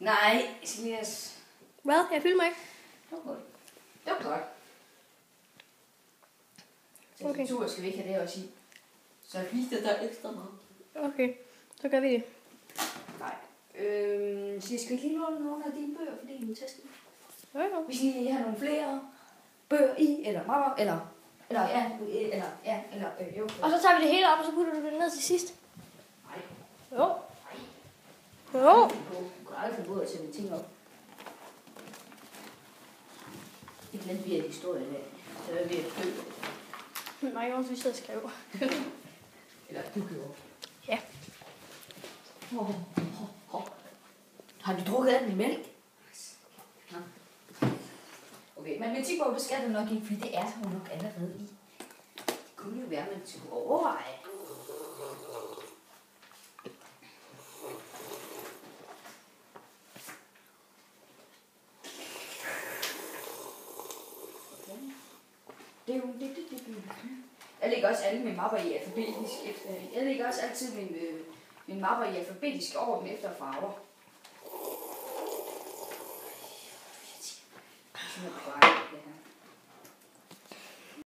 Nej, Elias. Hvad? Jeg filmer ikke. Det var godt. Det var godt. Okay. Tur skal vi ikke have det også i. Så viste der ekstra meget. Okay, så gør vi det. Nej. Så jeg skal ikke lige låne nogle af dine bøger, fordi vi tester. Jo. Vi skal lige have nogle flere bøger i, eller mapper, eller jo. Og så tager vi det hele op, og så putter du det ned til sidst. Nej. Jo. Jo. Du kan aldrig finde ud af at sætte ting op. Det glemte vi af historie i dag. Så er vi at bøger. Nej, jeg også, vi sidder og skriver. Eller du gjorde. Ja. Har du drukket af den i mælk? Okay, matematikbog, det skal du nok ikke, fordi det er hun nok allerede i. Det kunne jo være, man skulle overveje. Jeg lægger også alle mine mapper i alfabetisk efter. Jeg lægger også altid mine mapper i alfabetisk orden efter farver. Sådan